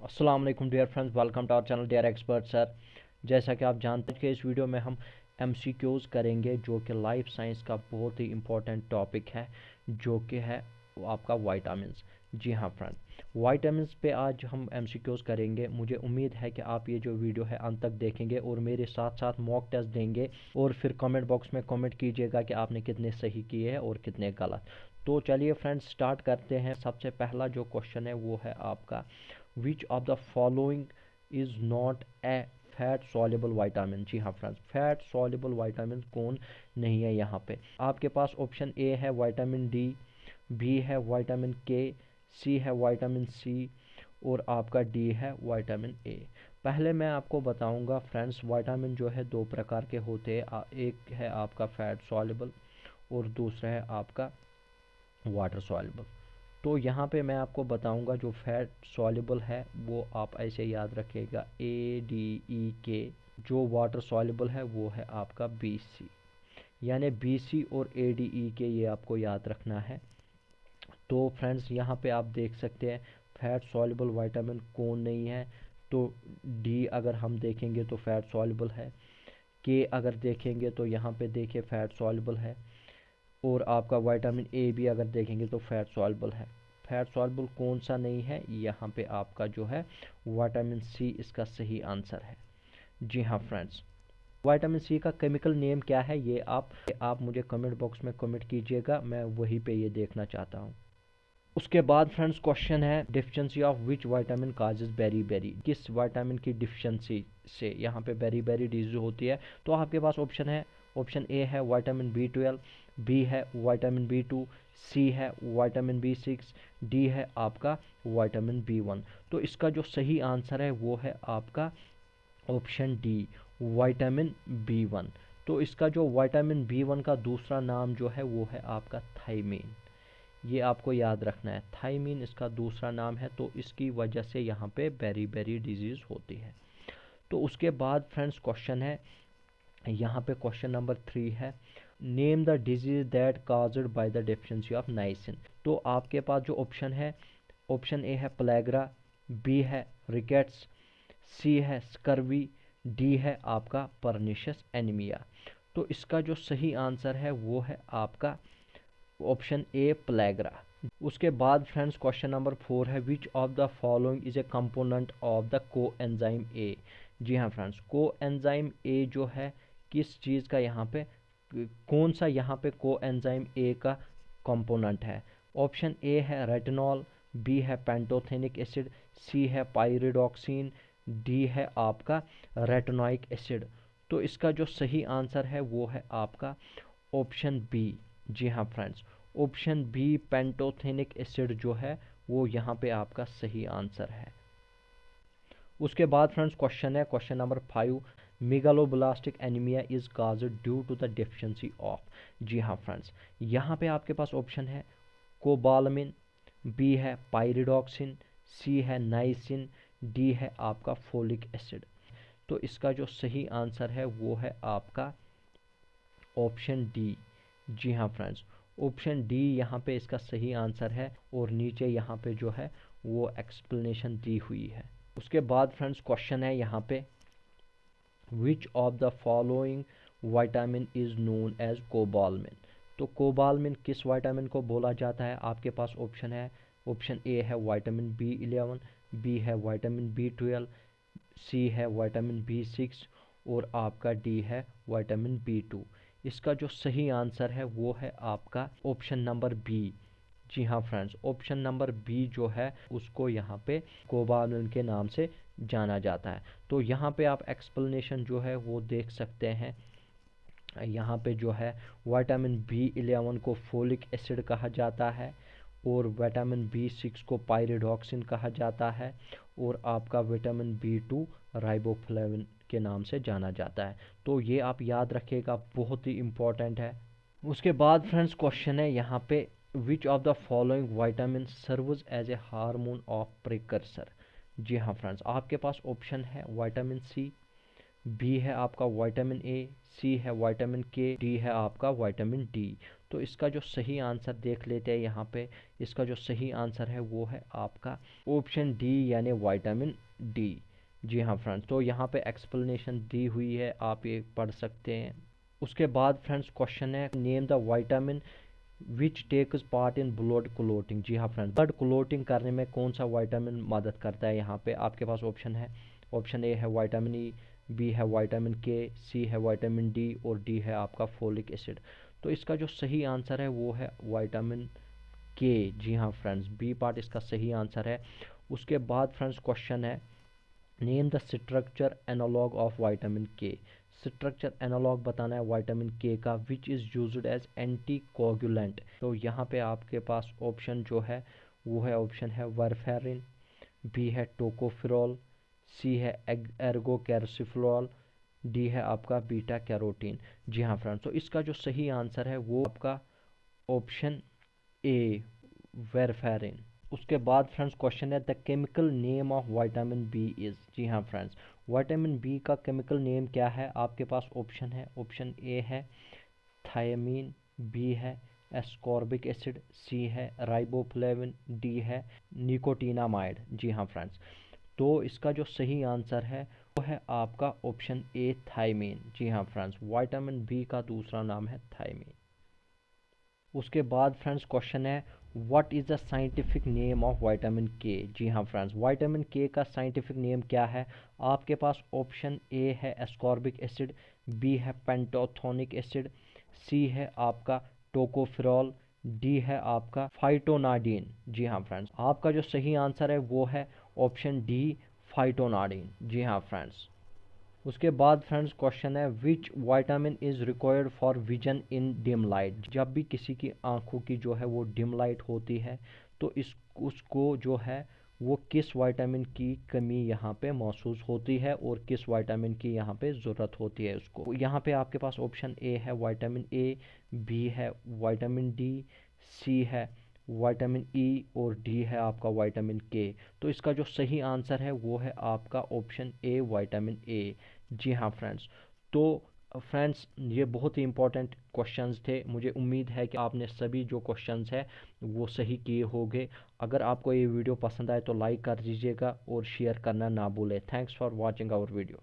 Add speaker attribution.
Speaker 1: अस्सलाम वालेकुम dear friends, welcome to our channel dear expert sir. जैसा कि आप जानते हैं कि इस वीडियो में हम एमसीक्यूज़ करेंगे जो कि लाइफ साइंस का बहुत ही इम्पोर्टेंट टॉपिक है, जो कि है आपका वाइटामिन्स। जी हाँ फ्रेंड, वाइटामिन्स पे आज हम एमसीक्यूज़ करेंगे। मुझे उम्मीद है कि आप ये जो वीडियो है अंत तक देखेंगे और मेरे साथ साथ मॉक टेस्ट देंगे और फिर कमेंट बॉक्स में कमेंट कीजिएगा कि आपने कितने सही किए हैं और कितने गलत। तो चलिए फ्रेंड्स स्टार्ट करते हैं। सबसे पहला जो क्वेश्चन है वो है आपका, which of the following is not a fat soluble vitamin. जी हाँ फ्रेंड्स, फैट सॉल्युबल वाइटामिन कौन नहीं है यहाँ पे। आपके पास ऑप्शन ए है वाइटामिन डी, बी है वाइटामिन के, सी है वाइटामिन सी और आपका डी है वाइटामिन ए। पहले मैं आपको बताऊंगा फ्रेंड्स, वाइटामिन जो है दो प्रकार के होते हैं, एक है आपका फैट सॉल्युबल और दूसरा है आपका वाटर सॉल्युबल। तो यहाँ पे मैं आपको बताऊंगा जो फैट सॉल्युबल है वो आप ऐसे याद रखिएगा ADE के। जो वाटर सॉल्युबल है वो है आपका BC, यानी BC और ADE के, ये आपको याद रखना है। तो फ्रेंड्स यहाँ पे आप देख सकते हैं फैट सॉल्युबल विटामिन कौन नहीं है। तो डी अगर हम देखेंगे तो फैट सॉल्युबल है, के अगर देखेंगे तो यहाँ पे देखिए फैट सॉल्युबल है, और आपका विटामिन ए भी अगर देखेंगे तो फैट सॉल्युबल है। फैट सॉल्युबल कौन सा नहीं है, यहाँ पे आपका जो है विटामिन सी इसका सही आंसर है। जी हाँ फ्रेंड्स, विटामिन सी का केमिकल नेम क्या है ये आप मुझे कमेंट बॉक्स में कमेंट कीजिएगा, मैं वहीं पे ये देखना चाहता हूँ। उसके बाद फ्रेंड्स क्वेश्चन है, deficiency of which vitamin causes beriberi. किस विटामिन की डिफिशिएंसी से यहाँ पे बेरी बेरी डिजीज होती है। तो आपके पास ऑप्शन है, ऑप्शन ए है विटामिन B12, बी है विटामिन B2, सी है विटामिन B6, डी है आपका विटामिन B1। तो इसका जो सही आंसर है वो है आपका ऑप्शन डी, विटामिन B1। तो इसका जो विटामिन B1 का दूसरा नाम जो है वो है आपका थायमीन। ये आपको याद रखना है, थायमीन इसका दूसरा नाम है, तो इसकी वजह से यहाँ पे बेरी बेरी डिजीज होती है। तो उसके बाद फ्रेंड्स क्वेश्चन है, यहाँ पे क्वेश्चन नंबर 3 है, name the disease that caused by the deficiency of niacin. तो आपके पास जो ऑप्शन है, ऑप्शन ए है प्लेग्रा, बी है रिकेट्स, सी है स्कर्वी, डी है आपका परनिशियस एनीमिया। तो इसका जो सही आंसर है वो है आपका ऑप्शन ए प्लेग्रा। उसके बाद फ्रेंड्स क्वेश्चन नंबर 4 है, विच of the following is a component of the को एंजाइम ए। जी हाँ फ्रेंड्स, को एंजाइम ए जो है किस चीज़ का, यहाँ पे कौन सा यहाँ पे को एंजाइम ए का कंपोनेंट है। ऑप्शन ए है रेटिनॉल, बी है पेंटोथेनिक एसिड, सी है पाइरिडॉक्सिन, डी है आपका रेटिनोइक एसिड। तो इसका जो सही आंसर है वो है आपका ऑप्शन बी। जी हाँ friends, option B pantothenic acid जो है वो यहाँ पे आपका सही आंसर है। उसके बाद फ्रेंड्स क्वेश्चन है, question number 5, megaloblastic anaemia is caused due to the deficiency of. जी हाँ फ्रेंड्स, यहाँ पे आपके पास ऑप्शन है कोबालमिन, बी है पाइरिडॉक्सिन, सी है नाइसिन, डी है आपका फोलिक एसिड। तो इसका जो सही आंसर है वो है आपका ऑप्शन डी। जी हाँ फ्रेंड्स, ऑप्शन डी यहाँ पे इसका सही आंसर है, और नीचे यहाँ पे जो है वो एक्सप्लेनेशन दी हुई है। उसके बाद फ्रेंड्स क्वेश्चन है यहाँ पे, which of the following vitamin is known as cobalamin. तो कोबालमिन किस विटामिन को बोला जाता है। आपके पास ऑप्शन है, ऑप्शन ए है विटामिन B11, बी है विटामिन B12, सी है विटामिन B6 और आपका डी है विटामिन B2। इसका जो सही आंसर है वो है आपका ऑप्शन नंबर बी। जी हाँ फ्रेंड्स, ऑप्शन नंबर बी जो है उसको यहाँ पे कोबालमिन के नाम से जाना जाता है। तो यहाँ पे आप एक्सप्लेनेशन जो है वो देख सकते हैं। यहाँ पे जो है विटामिन B11 को फोलिक एसिड कहा जाता है, और विटामिन B6 को पाइरिडॉक्सिन कहा जाता है, और आपका विटामिन B2 राइबोफ्लेविन के नाम से जाना जाता है। तो ये आप याद रखिएगा, बहुत ही इम्पोर्टेंट है। उसके बाद फ्रेंड्स क्वेश्चन है यहाँ पे, which of the following vitamin serves as a hormone of precursor. जी हाँ फ्रेंड्स, आपके पास ऑप्शन है विटामिन सी, बी है आपका विटामिन ए, सी है विटामिन के, डी है आपका विटामिन डी। तो इसका जो सही आंसर देख लेते हैं यहाँ पे। इसका जो सही आंसर है वो है आपका ऑप्शन डी यानी विटामिन डी। जी हाँ फ्रेंड्स, तो यहाँ पे एक्सप्लेनेशन दी हुई है, आप ये पढ़ सकते हैं। उसके बाद फ्रेंड्स क्वेश्चन है name the vitamin which takes part in blood clotting. जी हाँ फ्रेंड्स, ब्लड क्लोटिंग करने में कौन सा विटामिन मदद करता है। यहाँ पे आपके पास ऑप्शन है, ऑप्शन ए है विटामिन ई, बी है विटामिन के, सी है विटामिन डी और डी है आपका फोलिक एसिड। तो इसका जो सही आंसर है वो है विटामिन के। जी हाँ फ्रेंड्स, बी पार्ट इसका सही आंसर है। उसके बाद फ्रेंड्स क्वेश्चन है name the structure analog of vitamin K. Structure analog बताना है विटामिन के का which is used as anticoagulant. तो यहाँ पे आपके पास ऑप्शन जो है वो है, ऑप्शन है वारफेरिन, बी है टोकोफिरोल, सी है एर्गोकैल्सिफेरॉल, डी है आपका बीटा कैरोटीन। जी हाँ फ्रेंड्स, तो इसका जो सही आंसर है वो आपका ऑप्शन ए वारफेरिन। उसके बाद फ्रेंड्स क्वेश्चन है the chemical name of vitamin B is. जी हाँ फ्रेंड्स, विटामिन बी का केमिकल नेम क्या है। आपके पास ऑप्शन है, ऑप्शन ए है थायमीन, बी है एस्कॉर्बिक एसिड, सी है राइबोफ्लेविन, डी है निकोटीनामाइड। जी हाँ फ्रेंड्स, तो इसका जो सही आंसर है वो है आपका ऑप्शन ए थायमीन। जी हाँ फ्रेंड्स, विटामिन बी का दूसरा नाम है थायमीन। उसके बाद फ्रेंड्स क्वेश्चन है what is the scientific name of vitamin के। जी हाँ फ्रेंड्स, विटामिन के का साइंटिफिक नेम क्या है। आपके पास ऑप्शन ए है एस्कॉर्बिक एसिड, बी है पेंटोथोनिक एसिड, सी है आपका टोकोफिरोल, डी है आपका फाइटोनाडिन। जी हाँ फ्रेंड्स, आपका जो सही आंसर है वो है ऑप्शन डी फाइटोनाडिन। जी हाँ फ्रेंड्स। उसके बाद फ्रेंड्स क्वेश्चन है which vitamin is required for vision in dim light. जब भी किसी की आंखों की जो है वो डिम लाइट होती है तो इस उसको जो है वो किस विटामिन की कमी यहाँ पे महसूस होती है और किस विटामिन की यहाँ पे ज़रूरत होती है उसको। यहाँ पे आपके पास ऑप्शन ए है विटामिन ए, बी है विटामिन डी, सी है विटामिन ई और डी है आपका विटामिन के। तो इसका जो सही आंसर है वो है आपका ऑप्शन ए विटामिन ए। जी हाँ फ्रेंड्स, तो फ्रेंड्स ये बहुत ही इंपॉर्टेंट क्वेश्चंस थे। मुझे उम्मीद है कि आपने सभी जो क्वेश्चंस है वो सही किए होंगे। अगर आपको ये वीडियो पसंद आए तो लाइक कर दीजिएगा और शेयर करना ना भूलें। Thanks for watching our video.